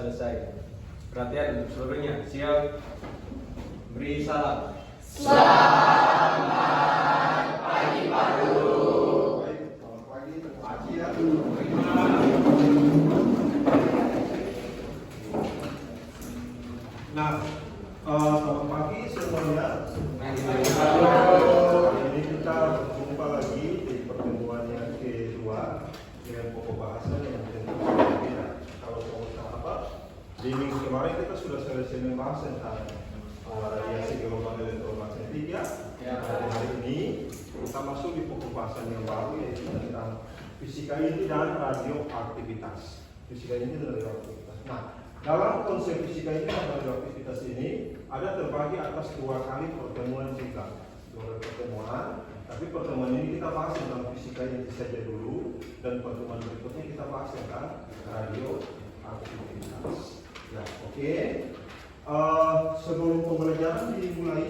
selesai. Perhatian untuk seluruhnya. Siap. Beri salam. Selamat pagi Pak Guru. Selamat pagi, terima kasih ya. Nah, selamat pagi semuanya. Ini kita berjumpa lagi di pertemuan yang kedua dengan pokok bahasan yang tentu berbeda. Kalau apa? Di minggu kemarin kita sudah selesai membahas tentang radiasi gelombang elektromagnetik ya. Pada hari ini kita masuk di pokok bahasan yang baru yaitu tentang fisika inti dan radioaktivitas. Fisika inti dan radioaktivitas. Nah, dalam konsep fisika inti dan radioaktivitas ini ada terbagi atas dua kali pertemuan kita. Dua pertemuan, tapi pertemuan ini kita bahas tentang fisika inti saja dulu dan pertemuan berikutnya kita bahas tentang radioaktivitas. Ya, oke. Sebelum pembelajaran dimulai,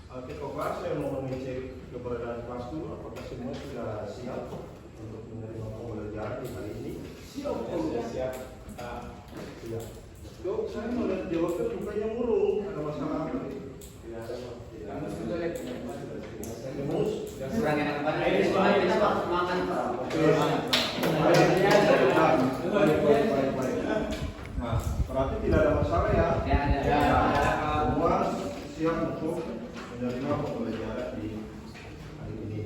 kelas saya mau mengecek keberadaan kelas dulu. Apakah semua sudah siap untuk menerima pembelajaran di hari ini? Siap. Siap. Siap. Dok, saya melihat jawabnya mukanya murung. Ada masalah apa nih? Tidak ada. Lemus. Kurang enak badan. Ini sekolah kita harus makan Pak. Baik. Nah, berarti tidak ada masalah ya? Semua siap untuk menerima pembelajaran di hari ini.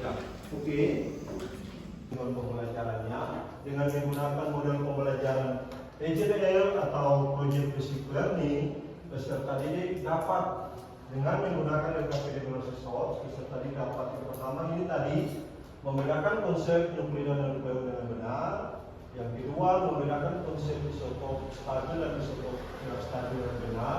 Ya, oke. Dengan pembelajarannya dengan menggunakan model pembelajaran PJDL atau Project Basic Learning, peserta didik dapat dengan menggunakan LKPD Source, peserta didik dapat yang pertama ini tadi membedakan konsep nuklir dan nuklir dengan benar. Yang kedua, membedakan konsep isotop stabil dan isotop tidak stabil dan benar.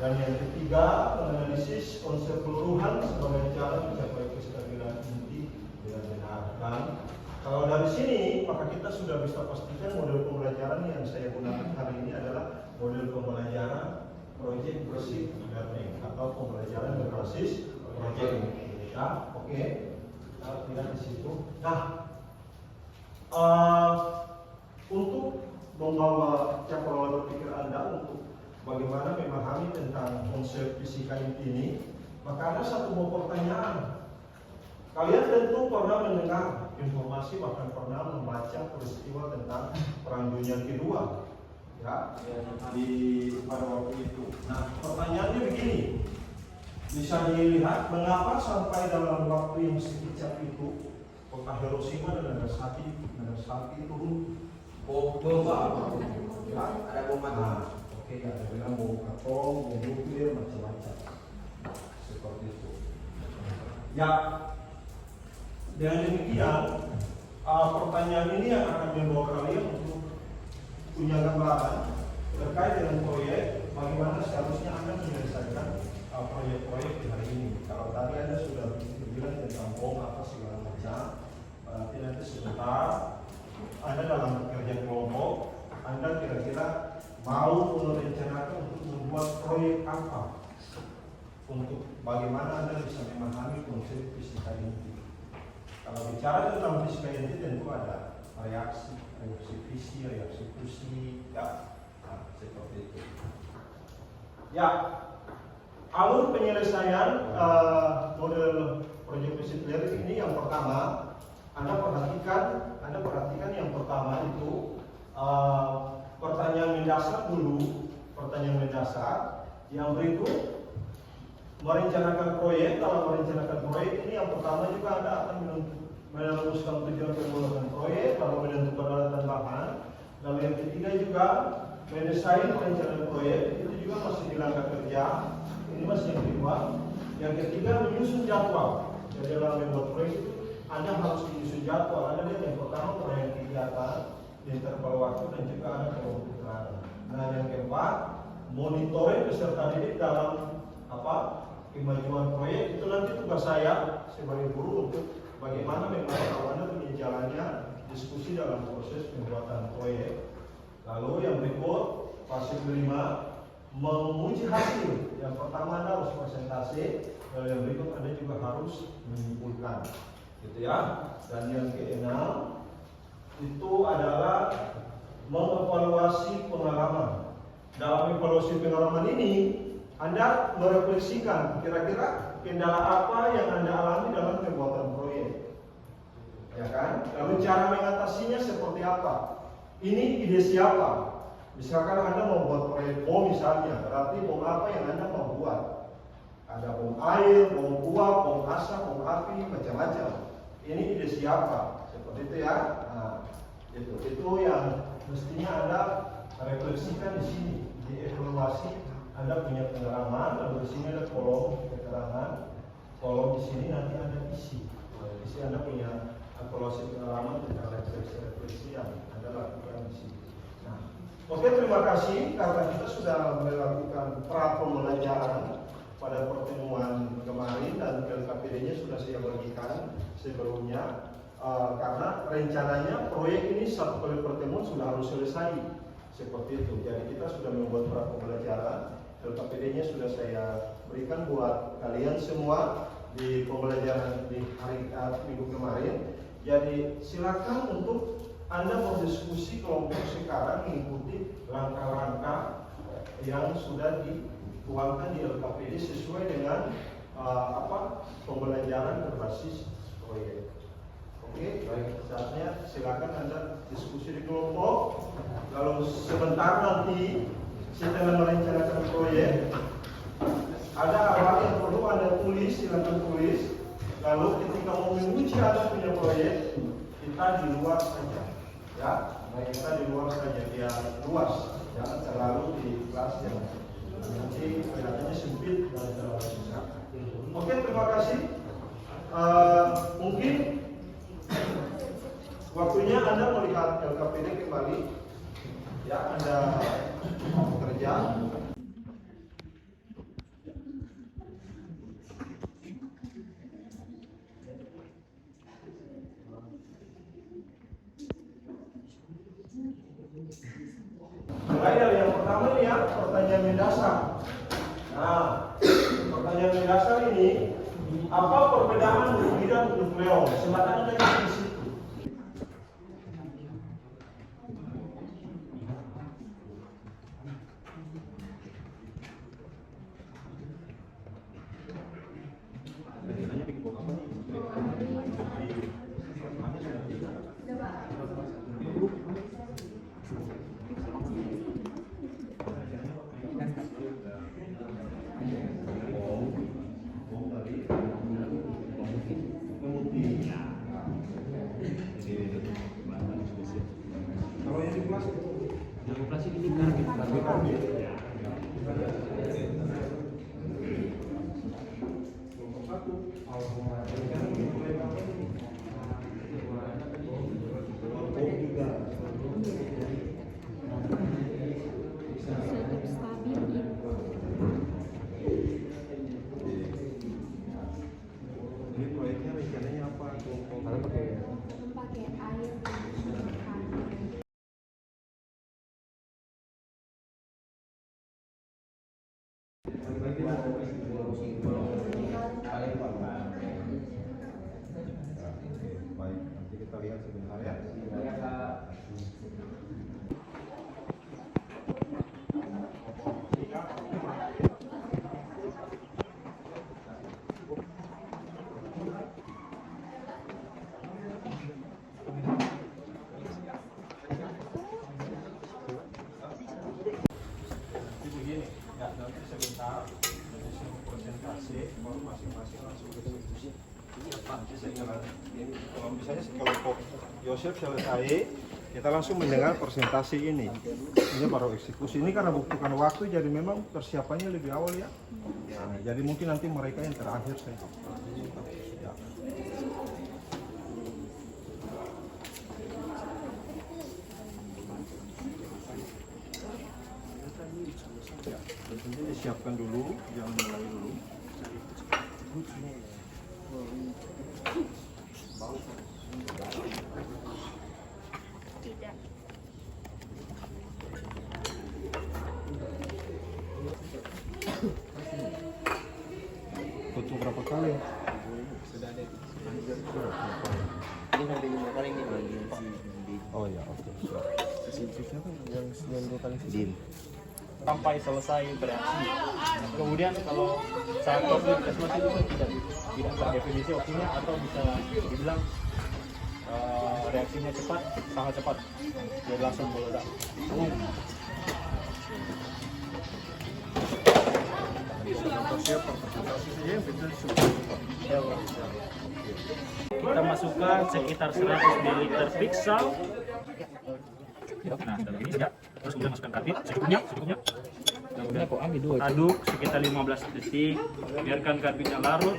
Dan yang ketiga, menganalisis konsep peluruhan sebagai cara mencapai kestabilan inti dengan benar. Dan kalau dari sini, maka kita sudah bisa pastikan model pembelajaran yang saya gunakan hari ini adalah model pembelajaran Project Basic Learning atau pembelajaran berbasis project. Ya, oke. Kita lihat di situ. Nah, untuk membawa cara berpikir Anda untuk bagaimana memahami tentang konsep fisika inti ini, maka ada satu buah pertanyaan. Kalian tentu pernah mendengar informasi bahkan pernah membaca peristiwa tentang Perang Dunia Kedua, ya, pada waktu itu. Nah, pertanyaannya begini, bisa dilihat mengapa sampai dalam waktu yang sekejap itu kota Hiroshima dan Nagasaki turun bomba, ya, ada bomba. Nah, oke, ada bilang bom atom, bom nuklir, macam-macam seperti itu. Ya, dengan demikian pertanyaan ini yang akan membawa kalian untuk punya gambaran terkait dengan proyek bagaimana seharusnya Anda menyelesaikan proyek-proyek di hari ini. Kalau tadi Anda sudah bilang tentang bom apa segala macam, berarti nanti sebentar Anda dalam pekerjaan kelompok, Anda kira-kira mau merencanakan untuk membuat proyek apa untuk bagaimana Anda bisa memahami konsep fisika inti. Kalau bicara tentang fisika inti tentu ada reaksi fisi, reaksi fusi, ya, nah, seperti itu. Ya, alur penyelesaian model Project Basic Learning ini yang pertama, Anda perhatikan yang pertama itu pertanyaan mendasar dulu, pertanyaan mendasar. Yang berikut merencanakan proyek. Dalam merencanakan proyek ini yang pertama juga Anda akan merumuskan tujuan pembuatan proyek, lalu menentukan alat dan bahan. Lalu yang ketiga juga mendesain perencanaan proyek, itu juga masih di langkah kerja. Ini masih yang kedua. Yang ketiga menyusun jadwal. Jadi dalam membuat proyek itu Anda harus menyusun jadwal. Anda lihat yang pertama proyek kegiatan, interval waktu dan juga ada kelompok keterangan. Nah, yang keempat monitoring peserta didik dalam kemajuan proyek. Itu nanti tugas saya sebagai guru untuk bagaimana memantau Anda punya jalannya diskusi dalam proses pembuatan proyek. Lalu yang berikut fase kelima menguji hasil. Yang pertama Anda harus presentasi, lalu yang berikut Anda juga harus menyimpulkan, gitu ya. Dan yang keenam itu adalah mengevaluasi pengalaman. Dalam evaluasi pengalaman ini, Anda merefleksikan kira-kira kendala apa yang Anda alami dalam pembuatan proyek. Ya kan? Lalu cara mengatasinya seperti apa? Ini ide siapa? Misalkan Anda membuat proyek bom misalnya, berarti bom apa yang Anda mau buat? Ada bom air, bom uap, bom asap, bom api, macam-macam. Ini ide siapa? Seperti itu ya. Nah, itu yang mestinya Anda refleksikan di sini, di evaluasi. Anda punya pengalaman, lalu di sini ada kolom keterangan, kolom di sini nanti Anda isi. Di sini Anda punya evaluasi pengalaman tentang refleksi yang Anda lakukan di sini. Nah, oke, terima kasih karena kita sudah melakukan pra pembelajaran pada pertemuan kemarin dan LKPD-nya sudah saya bagikan sebelumnya. Karena rencananya proyek ini satu kali pertemuan sudah harus selesai seperti itu. Jadi kita sudah membuat pra pembelajaran, LKPD-nya sudah saya berikan buat kalian semua di pembelajaran di hari minggu kemarin. Jadi silakan untuk Anda berdiskusi kelompok sekarang mengikuti langkah-langkah yang sudah dituangkan di LKPD sesuai dengan pembelajaran berbasis proyek. Oke, baik. Saatnya silakan Anda diskusi di kelompok. Lalu sebentar nanti setelah merencanakan proyek, ada hal yang perlu Anda tulis, silakan tulis. Lalu ketika mau menguji Anda punya proyek, kita di luar saja, ya. Kita di luar saja, biar luas, jangan terlalu di kelas yang nanti kelihatannya sempit dan terlalu susah. Oke, terima kasih. Mungkin waktunya Anda melihat LKPD kembali, ya. Anda bekerja. Mulai dari yang pertama nih ya, pertanyaan mendasar. Nah, pertanyaan mendasar ini, apa perbedaan huruf I dan huruf leong? Silakan Anda di situ. Kalau yang di kelas ini karbit. Ini proyeknya rencananya apa? Pakai air. Baik, nanti kita lihat sebentar ya. Jadi begini, ya nanti sebentar presentasi, baru masing-masing langsung ke diskusi. Nanti saya jalan. Kalau misalnya kelompok Yosef selesai, kita langsung mendengar presentasi ini. Ini baru eksekusi. Ini karena butuhkan waktu, jadi memang persiapannya lebih awal ya. Nah, jadi mungkin nanti mereka yang terakhir saya. Ya. Ya, tentunya disiapkan dulu, jangan mulai dulu. Tidak. Foto berapa kali? Sudah ada. Sudah berapa kali? Ini sampai 5 kali nih bagian si Oh ya, oke. Siap. sampai selesai bereaksi. Kemudian kalau saat konflik kesmas itu kan tidak terdefinisi waktunya atau bisa dibilang reaksinya cepat, sangat cepat, dia langsung meledak. Kita masukkan sekitar 100 ml piksel. Nah, dalam ini ya. Terus kemudian masukkan karbit secukupnya. Kemudian aduk sekitar 15 detik. Biarkan karbitnya larut.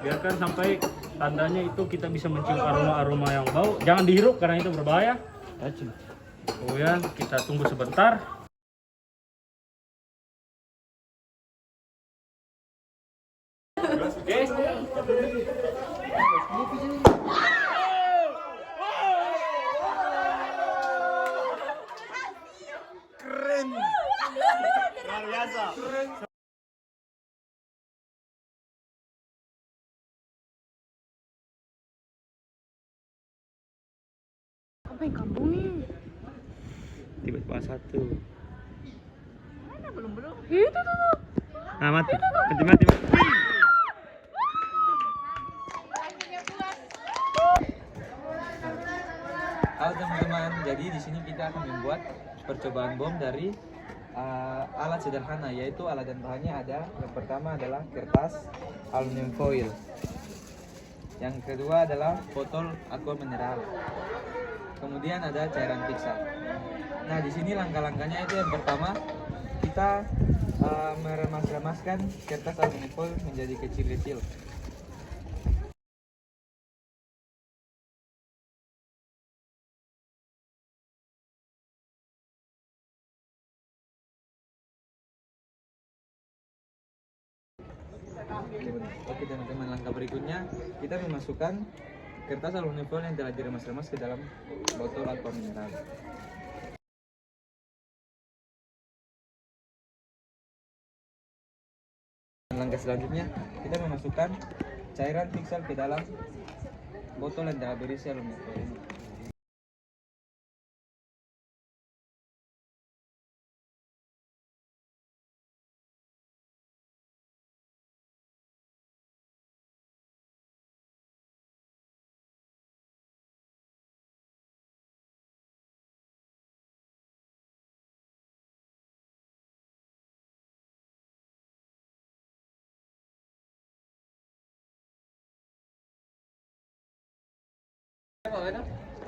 Biarkan sampai tandanya itu kita bisa mencium aroma-aroma yang bau. Jangan dihirup karena itu berbahaya. Kemudian kita tunggu sebentar. Oke. Keren. Luar biasa. Apa yang kampung nih? Tiba-tiba satu. Mana belum? Itu tuh. Nah, mati. Mati. Halo teman-teman, jadi di sini kita akan membuat percobaan bom dari alat sederhana, yaitu alat dan bahannya ada. Yang pertama adalah kertas aluminium foil. Yang kedua adalah botol aqua mineral. Kemudian ada cairan pixel. Nah, di sini langkah-langkahnya itu yang pertama kita meremas-remaskan kertas aluminium foil menjadi kecil-kecil. Oke teman-teman, langkah berikutnya kita memasukkan kertas aluminium foil yang telah diremas-remas ke dalam botol aqua mineral. Langkah selanjutnya kita memasukkan cairan pixel ke dalam botol yang telah berisi aluminium foil.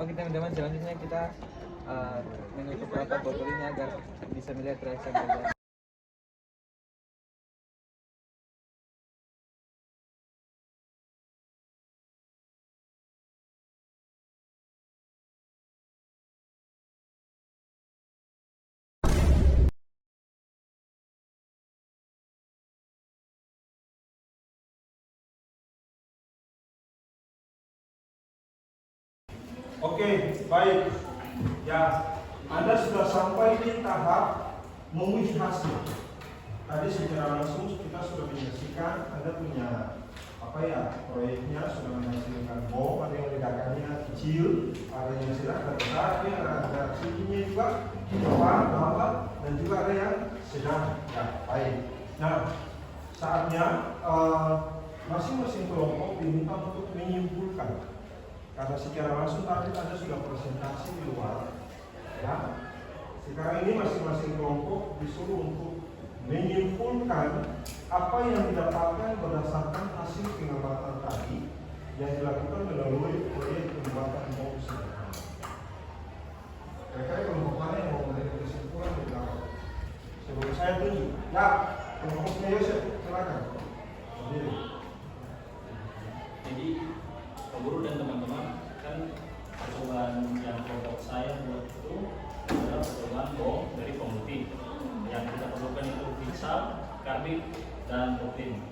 Oke teman-teman, selanjutnya kita menutup rapat botol ini agar bisa melihat reaksi yang terjadi. Oke, baik. Ya, Anda sudah sampai di tahap menguji hasil. Tadi secara langsung kita sudah menyaksikan Anda punya proyeknya sudah menghasilkan bom, ada yang ledakannya kecil, ada yang sedang, ada besar, ada tingginya juga, bawah, dan juga ada yang sedang. Ya, baik. Nah, saatnya masing-masing kelompok diminta untuk menyimpulkan. Karena secara langsung tadi Anda sudah presentasi di luar, ya. Sekarang ini masing-masing kelompok disuruh untuk menyimpulkan apa yang didapatkan berdasarkan hasil pengamatan tadi yang dilakukan melalui proyek pembuatan bom sederhana. Kira-kira kelompok mana yang mau memberikan kesimpulan di belakang? Sebelum saya tunjuk, ya, kelompoknya Yosef, silakan. Jadi Pak Guru dan teman-teman, kan percobaan yang kelompok saya buat itu adalah percobaan bom dari pemutih. Yang kita perlukan itu pixel, karbit, dan protein.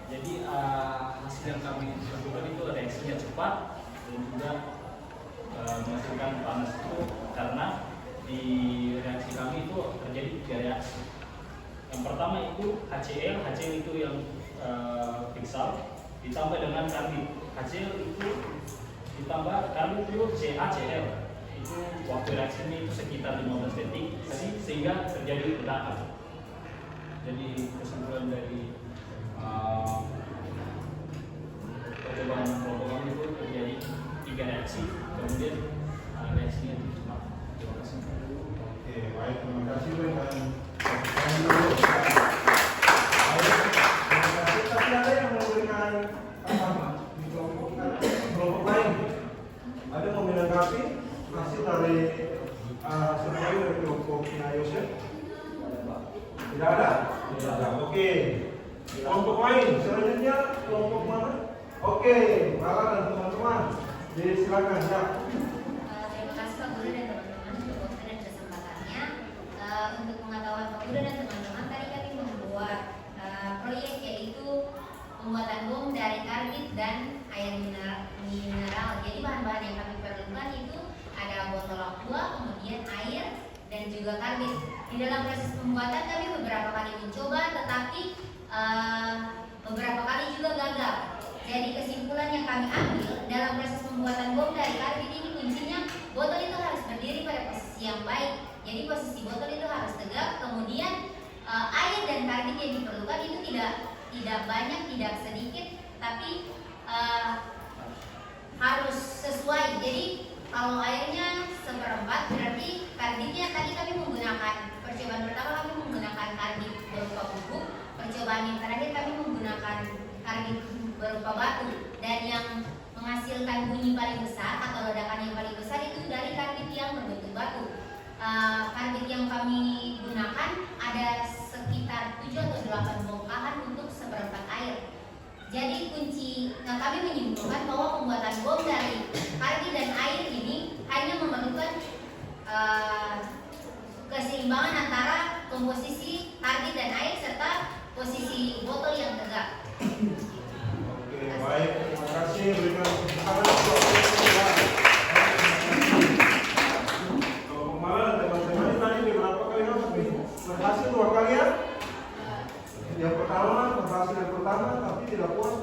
Jadi hasil yang kami lakukan itu reaksinya cepat dan juga menghasilkan panas itu karena di reaksi kami itu terjadi 3 reaksi. Yang pertama itu HCl itu yang pixel ditambah dengan karbit. HCl itu ditambah karbit itu CaCl itu waktu reaksinya itu sekitar 15 detik sehingga terjadi ledakan. Jadi kesimpulan dari percobaan kelompok kami itu terjadi 3 reaksi, kemudian reaksinya ditolak. Terima kasih. Oke, baik, terima kasih dengan tapi ada yang memberikan tambahan di kelompok lain. Ada yang menanggapi hasil dari survei dari kelompoknya Yosef? Tidak ada? Tidak ada. Oke. Kelompok lain, selanjutnya kelompok mana? Oke, Mala dan teman-teman. Jadi silakan ya. Terima kasih Pak Guru dan teman-teman untuk waktu dan kesempatannya. Untuk pengetahuan Pak Guru dan teman-teman, tadi kami membuat proyek yaitu pembuatan bom dari karbit dan air mineral. Jadi bahan-bahan yang kami perlukan itu ada botol aqua, kemudian air dan juga karbit. Di dalam proses pembuatan kami beberapa kali mencoba, tetapi beberapa kali juga gagal. Jadi kesimpulan yang kami ambil dalam proses pembuatan bom dari karbit ini kuncinya botol itu harus berdiri pada posisi yang baik. Jadi posisi botol itu harus tegak, kemudian air dan karbit yang diperlukan itu tidak banyak, tidak sedikit, tapi harus sesuai. Jadi kalau airnya seperempat, berarti karbitnya tadi kami menggunakan percobaan pertama kami menggunakan karbit berupa bubuk, percobaan yang terakhir kami menggunakan karbit berupa batu, dan yang menghasilkan bunyi paling besar atau ledakan yang paling besar itu dari karbit yang berbentuk batu. Karbit yang kami gunakan ada sekitar 7 atau 8 bongkahan untuk seperempat air. Jadi kami menyimpulkan bahwa pembuatan bom dari karbit dan air ini hanya memerlukan keseimbangan antara komposisi karbit dan air serta posisi botol yang tegak. Oke, baik, terima kasih. Berikan tepuk tangan untuk Mala dan teman-teman. Ini tadi beberapa kali berhasil 2 kali ya. Yang pertama berhasil yang pertama, tapi tidak puas,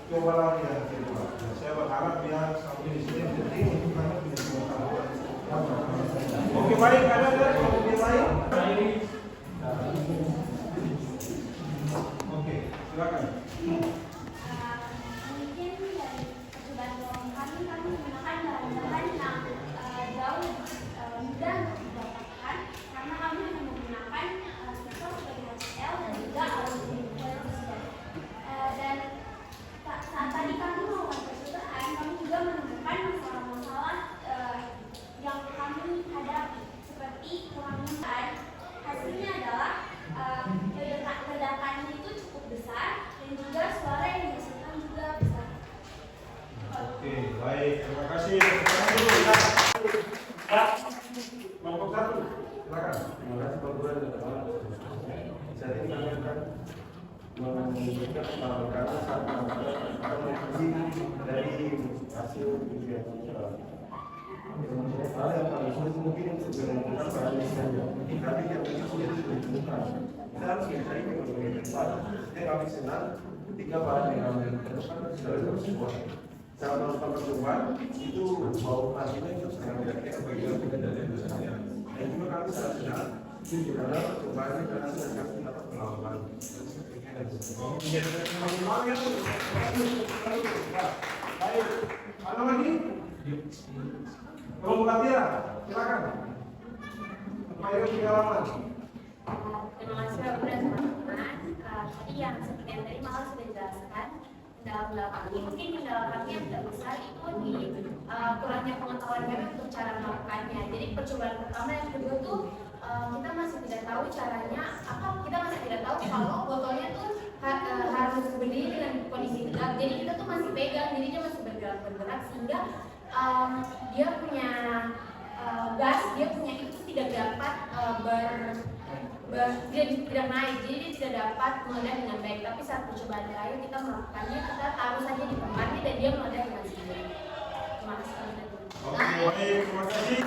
coba lagi yang kedua. Saya berharap dia sampai di sini penting untuk kami punya pengetahuan. Oke, baik, ada kelompok yang lain? Oke, silakan. Mungkin dari percobaan bom kami menggunakan bahan-bahan yang jauh mudah untuk didapatkan, karena kami hanya menggunakan sensor sebagai HCl dan juga aluminium foil tersebut. Dan saat tadi kami melakukan percobaan, kami juga menemukan masalah-masalah yang kami hadapi, seperti kurangnya bahan. Hasilnya adalah ledakannya itu cukup besar dan juga suara yang dihasilkan juga besar. Oke, baik, terima kasih. Sekarang dulu ya. Kelompok 1, silakan. Terima kasih Pak Guru dan teman-teman. Saat ini kami akan memberikan karena saat akan mengkaji dari hasil ujian hal yang paling sulit mungkin untuk menemukan bahan saja, tapi yang sudah ditemukan. Kita harus mencari berbagai tempat. Yang kami senang, 3 bahan yang kami temukan sudah sesuai. Saat melakukan percobaan itu bau hasilnya itu sangat kira-kira bagian dari dosanya. Dan juga kami sangat senang karena percobaannya berhasil dan kami dapat pengalaman. Baik, ada lagi? Kelompok Atira, silakan. Supaya pengalaman. Terima kasih Pak Guru dan teman-teman. Tadi yang seperti yang tadi Mala sudah jelaskan, kendala kami mungkin kendala kami yang tidak besar itu di kurangnya pengetahuan kami untuk cara melakukannya. Jadi percobaan pertama yang kedua tuh kita masih tidak tahu caranya, kita masih tidak tahu kalau botolnya tuh harus berdiri dengan kondisi tegak. Jadi kita tuh masih pegang, dirinya masih bergerak sehingga dia punya gas, dia punya itu tidak dapat dia tidak naik, jadi dia tidak dapat meledak dengan baik. Tapi saat percobaan terakhir kita melakukannya, kita taruh saja di tempatnya dan dia meledak dengan sendiri. Terima kasih. Oke, baik, terima kasih.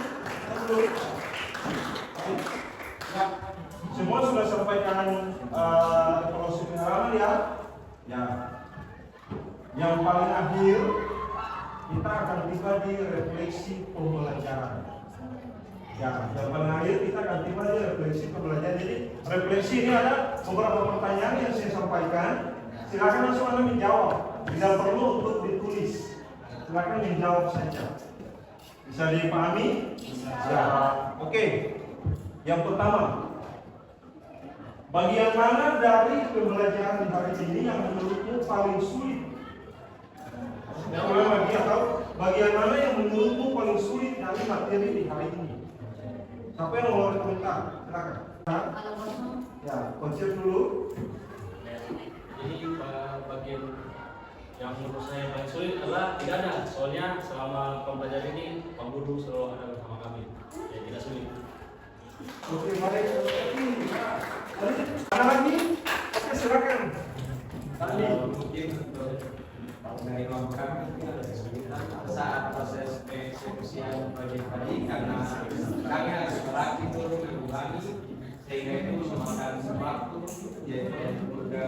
Ya, semua sudah sampaikan evaluasi pengalaman ya. Ya, yang paling akhir kita akan tiba di refleksi pembelajaran. Ya, yang paling akhir kita akan tiba di refleksi pembelajaran. Jadi refleksi ini ada beberapa pertanyaan yang saya sampaikan. Silakan langsung Anda menjawab. Tidak perlu untuk ditulis. Silakan menjawab saja. Bisa dipahami? Ya. Oke. Yang pertama, bagian mana dari pembelajaran hari ini yang menurutmu paling sulit? Yang lagi atau bagian mana yang menurutmu paling sulit dari materi di hari ini? Siapa yang mau komentar? Silakan. Kalau kosong, Ya, konsep dulu. Jadi bagian yang menurut saya paling sulit adalah tidak ada. Soalnya selama pembelajaran ini Pak Guru selalu ada bersama kami. Ya tidak sulit. Oke, baik. Ada lagi? Oke, silakan. Tadi. Mungkin dari kelompok kami ada kesulitan saat proses eksekusian proyek tadi karena kami harus merakit dulu mengulangi sehingga itu memakan waktu jadi juga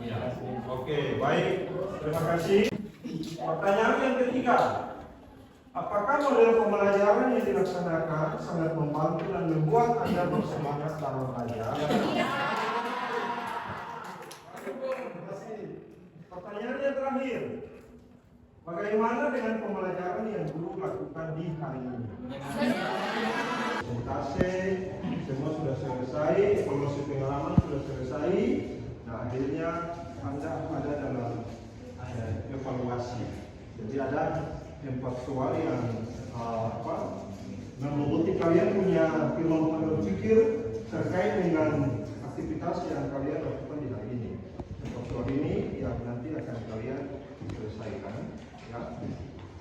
Ya. Oke, baik. Terima kasih. Pertanyaan yang ketiga. Apakah model pembelajaran yang dilaksanakan sangat membantu dan membuat Anda bersemangat dalam belajar? Pertanyaan yang terakhir. Bagaimana dengan pembelajaran yang guru lakukan di hari ini? Presentasi semua sudah selesai, evaluasi pengalaman sudah selesai. Nah, akhirnya Anda ada dalam evaluasi. Jadi ada 4 soal yang membukti kalian punya kemampuan berpikir terkait dengan aktivitas yang kalian lakukan di hari ini. 4 soal ini yang nanti akan kalian selesaikan. Ya,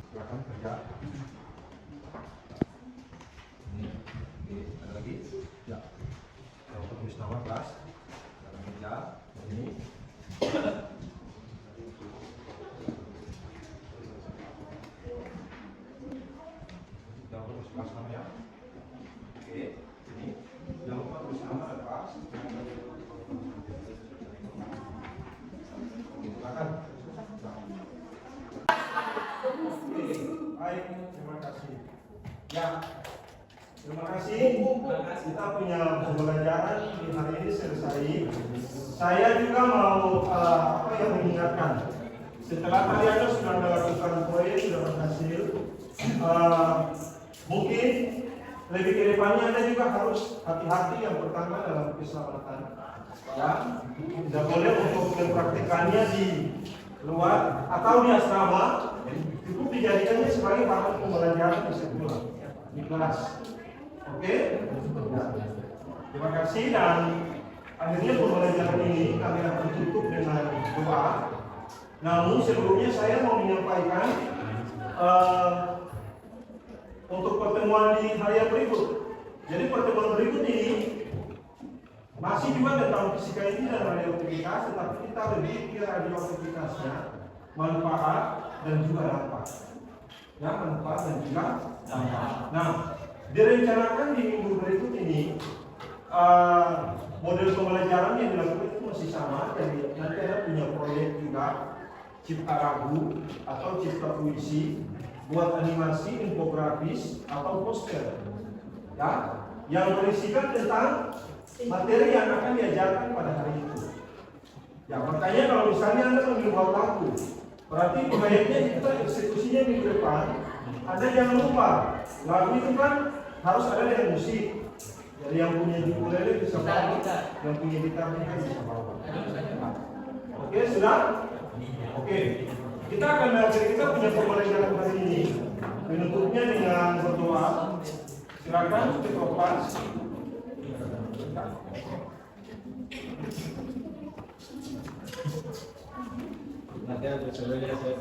silakan kerja. Ini, oke, ada lagi? Ya. Untuk tulis nama kelas, silakan kerja. Ini. Jangan lupa tulis kelas nama ya. Oke, ini. Jangan lupa tulis nama dan kelas. Silakan. Baik, terima kasih. Ya, terima kasih. Kita punya pembelajaran di hari ini selesai. Saya juga mau mengingatkan. Setelah tadi Anda sudah melakukan proyek sudah berhasil, mungkin lebih ke depannya Anda juga harus hati-hati. Yang pertama dalam keselamatan. Ya, tidak boleh untuk mempraktikannya di luar atau di asrama. Cukup dijadikannya sebagai bahan pembelajaran di sekolah, di kelas. Oke? Ya. Terima kasih dan akhirnya pembelajaran ini kami akan tutup dengan doa. Namun sebelumnya saya mau menyampaikan untuk pertemuan di hari yang berikut. Jadi pertemuan berikut ini masih juga tentang fisika ini dan radioaktivitas, tetapi kita lebih ke radioaktivitasnya, manfaat dan juga dampak. Ya, manfaat dan juga dampak. Nah, direncanakan di minggu berikut ini model pembelajaran yang dilakukan itu masih sama. Jadi nanti ada punya proyek juga cipta lagu atau cipta puisi, buat animasi, infografis atau poster. Ya, yang berisikan tentang materi yang akan diajarkan pada hari itu. Ya, makanya kalau misalnya Anda membuat lagu, berarti proyeknya kita eksekusinya minggu depan. Anda jangan lupa, lagu itu kan harus ada dengan musik. Jadi yang punya ukulele bisa bawa, yang punya gitar juga bisa bawa. Oke, sudah? Oke, kita akan mengakhiri kita punya pembelajaran hari ini. Menutupnya dengan berdoa. Silakan ketua kelas. nanti ada saudara saya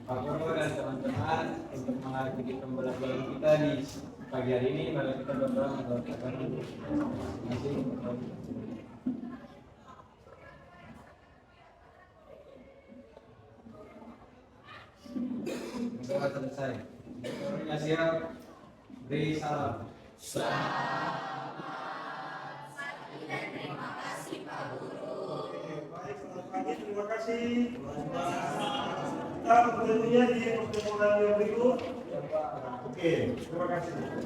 Pak Guru dan teman-teman untuk mengakhiri pembelajaran kita di pagi hari ini. Mari kita berdoa mendoakan Semoga selesai. Gurunya siap. Beri salam. Selamat pagi dan terima kasih Pak Guru. Baik, selamat pagi. Terima kasih. Kita bertemu di pertemuan yang berikut. Oke, terima kasih.